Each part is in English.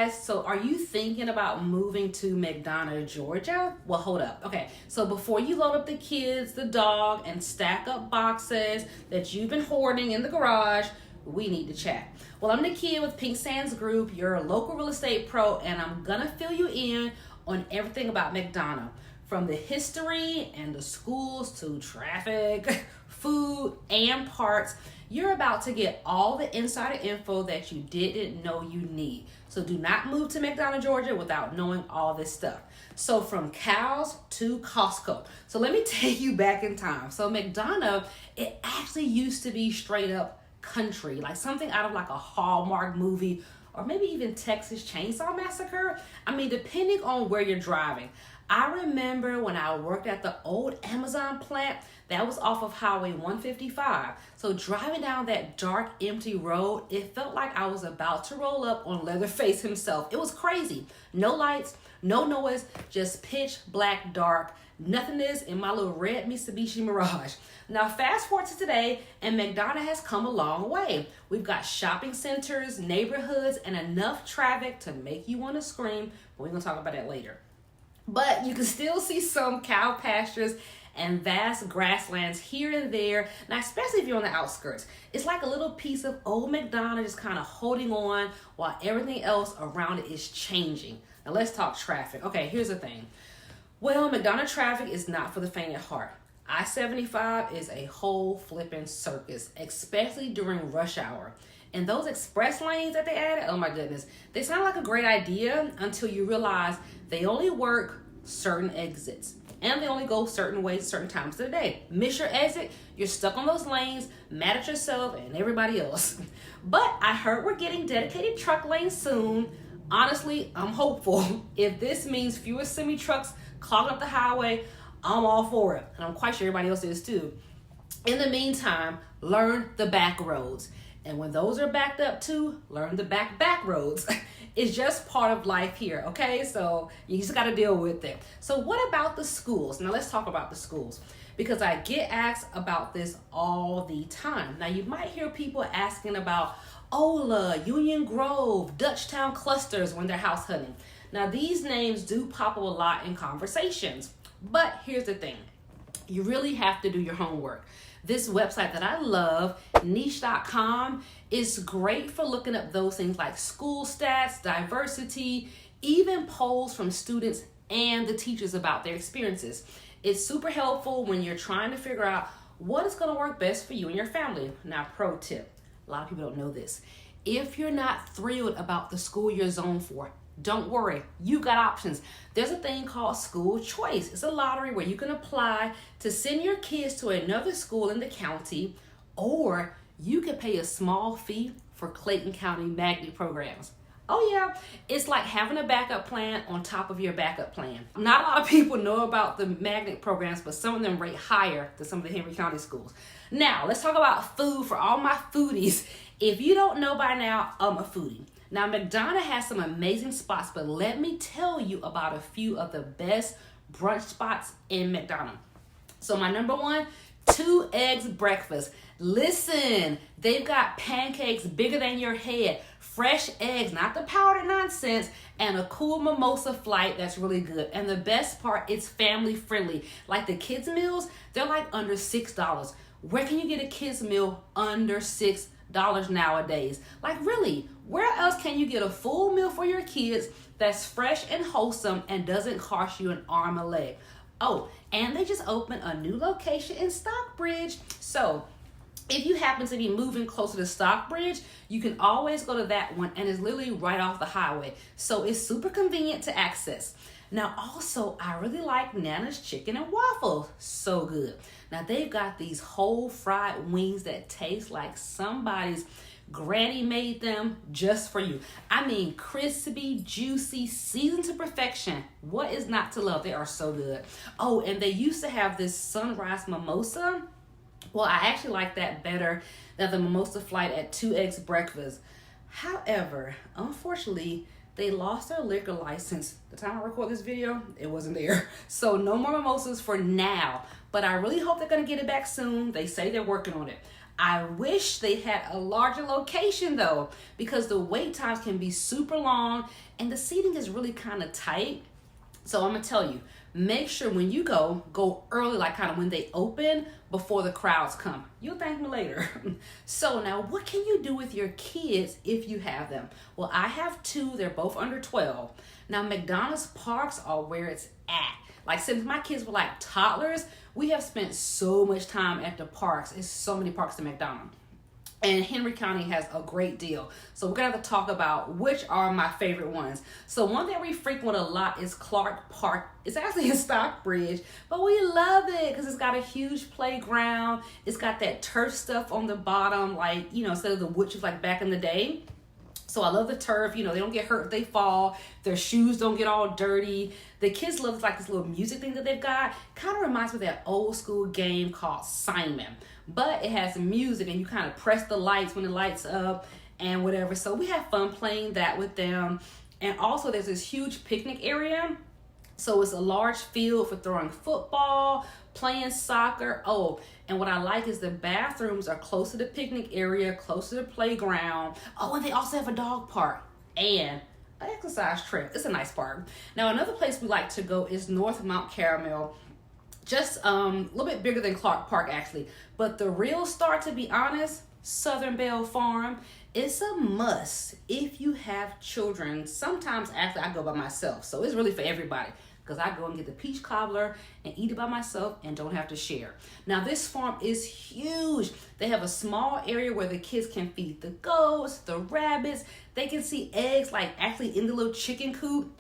guys, so are you thinking about moving to McDonough, Georgia? Well, hold up. Okay, so before you load up the kids, the dog, and stack up boxes that you've been hoarding in the garage, we need to chat. Well, I'm Nakia with Pink Sands Group, your local real estate pro, and I'm gonna fill you in on everything about McDonough, from the history and the schools to traffic, food, and parts. You're about to get all the insider info that you didn't know you need. So do not move to McDonough, Georgia without knowing all this stuff. So from cows to Costco. So let me take you back in time. So McDonough, it actually used to be straight up country, like something out of like a Hallmark movie or maybe even Texas Chainsaw Massacre. I mean, depending on where you're driving. I remember when I worked at the old Amazon plant that was off of Highway 155. So driving down that dark, empty road, it felt like I was about to roll up on Leatherface himself. It was crazy. No lights, no noise, just pitch black dark. Nothingness in my little red Mitsubishi Mirage. Now fast forward to today, and McDonough has come a long way. We've got shopping centers, neighborhoods, and enough traffic to make you want to scream, but we're going to talk about that later. But you can still see some cow pastures and vast grasslands here and there. Now, especially if you're on the outskirts, it's like a little piece of old McDonough just kind of holding on while everything else around it is changing. Now, let's talk traffic. Okay, here's the thing. Well, McDonough traffic is not for the faint at heart. I-75 is a whole flipping circus, especially during rush hour. And those express lanes that they added, oh my goodness, they sound like a great idea until you realize they only work certain exits. And they only go certain ways, certain times of the day. Miss your exit, you're stuck on those lanes, mad at yourself and everybody else. But I heard we're getting dedicated truck lanes soon. Honestly, I'm hopeful. If this means fewer semi-trucks clogging up the highway, I'm all for it. And I'm quite sure everybody else is too. In the meantime, learn the back roads. And when those are backed up too, learn the back roads. It's just part of life here, okay? So you just gotta deal with it. So what about the schools? Now let's talk about the schools, because I get asked about this all the time. Now you might hear people asking about Ola, Union Grove, Dutchtown clusters when they're house hunting. Now these names do pop up a lot in conversations, but here's the thing. You really have to do your homework. This website that I love, niche.com, is great for looking up those things like school stats, diversity, even polls from students and the teachers about their experiences. It's super helpful when you're trying to figure out what is going to work best for you and your family. Now, pro tip, a lot of people don't know this. If you're not thrilled about the school you're zoned for, don't worry, you got options. There's a thing called school choice. It's a lottery where you can apply to send your kids to another school in the county, or you can pay a small fee for Clayton County magnet programs. Oh yeah, it's like having a backup plan on top of your backup plan. Not a lot of people know about the magnet programs, but some of them rate higher than some of the Henry County schools. Now, let's talk about food for all my foodies. If you don't know by now, I'm a foodie. Now, McDonough has some amazing spots, but let me tell you about a few of the best brunch spots in McDonough. So my number one, 2 eggs breakfast. Listen, they've got pancakes bigger than your head, fresh eggs, not the powdered nonsense, and a cool mimosa flight that's really good. And the best part, it's family friendly. Like the kids' meals, they're like under $6. Where can you get a kids' meal under $6 nowadays? Like really, where else can you get a full meal for your kids that's fresh and wholesome and doesn't cost you an arm and a leg? Oh, and they just opened a new location in Stockbridge. So if you happen to be moving closer to Stockbridge, you can always go to that one, and it's literally right off the highway. So it's super convenient to access. Now also, I really like Nana's Chicken and Waffles. So good. Now they've got these whole fried wings that taste like somebody's granny made them just for you. I mean, crispy, juicy, seasoned to perfection. What is not to love? They are so good. Oh, and they used to have this sunrise mimosa. Well, I actually like that better than the mimosa flight at 2 eggs breakfast. However, unfortunately, they lost their liquor license. The time I record this video, it wasn't there. So no more mimosas for now, but I really hope they're gonna get it back soon. They say they're working on it. I wish they had a larger location though, because the wait times can be super long and the seating is really kind of tight. So I'm gonna tell you, make sure when you go early, like kind of when they open, before the crowds come. You'll thank me later. So now what can you do with your kids if you have them? Well, I have two, they're both under 12. Now McDonough's parks are where it's at. Like since my kids were like toddlers, we have spent so much time at the parks. It's so many parks in McDonough. And Henry County has a great deal. So we're gonna have to talk about which are my favorite ones. So one that we frequent a lot is Clark Park. It's actually in Stockbridge, but we love it because it's got a huge playground. It's got that turf stuff on the bottom, like, you know, instead of the wood chips like back in the day. So I love the turf. You know, they don't get hurt if they fall. Their shoes don't get all dirty. The kids love like this little music thing that they've got. Kind of reminds me of that old school game called Simon. But it has music and you kind of press the lights when the lights up and whatever. So we have fun playing that with them. And also there's this huge picnic area. So it's a large field for throwing football, playing soccer. Oh, and what I like is the bathrooms are close to the picnic area, close to the playground. Oh, and they also have a dog park and an exercise trail. It's a nice park. Now, another place we like to go is North Mount Carmel. Just a little bit bigger than Clark Park, actually. But the real star, to be honest, Southern Belle Farm. It's a must if you have children. Sometimes, actually, I go by myself. So it's really for everybody, because I go and get the peach cobbler and eat it by myself and don't have to share. Now, this farm is huge. They have a small area where the kids can feed the goats, the rabbits. They can see eggs like actually in the little chicken coop.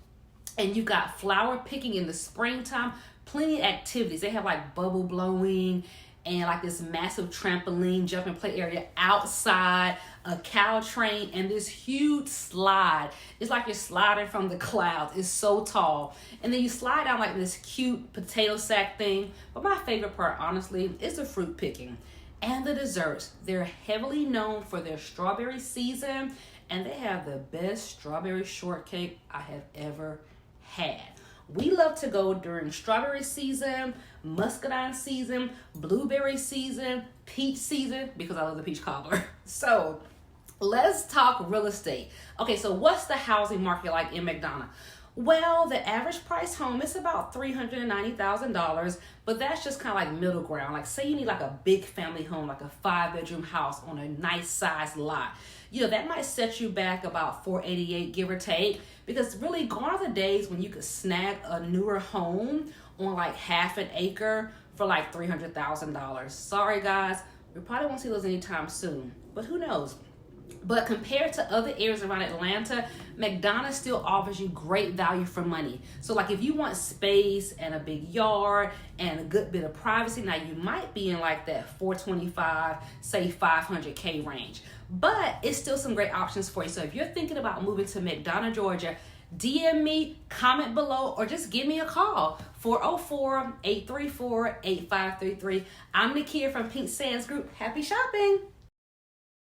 And you got flower picking in the springtime. Plenty of activities. They have like bubble blowing and like this massive trampoline jumping play area outside, a cow train, and this huge slide. It's like you're sliding from the clouds. It's so tall. And then you slide down like this cute potato sack thing. But my favorite part, honestly, is the fruit picking and the desserts. They're heavily known for their strawberry season, and they have the best strawberry shortcake I have ever had. We love to go during strawberry season, muscadine season, blueberry season, peach season, because I love the peach cobbler. So let's talk real estate. Okay, so what's the housing market like in McDonough? Well, the average price home is about $390,000, but that's just kind of like middle ground. Like say you need like a big family home, like a 5-bedroom house on a nice sized lot. You know, that might set you back about $488, give or take, because really gone are the days when you could snag a newer home on like half an acre for like $300,000. Sorry guys, we probably won't see those anytime soon, but who knows? But compared to other areas around Atlanta, McDonough still offers you great value for money. So like if you want space and a big yard and a good bit of privacy, now you might be in like that $425, say $500K range. But it's still some great options for you. So if you're thinking about moving to McDonough, Georgia, DM me, comment below, or just give me a call, 404-834-8533. I'm Nakia from Pink Sands Group. Happy shopping.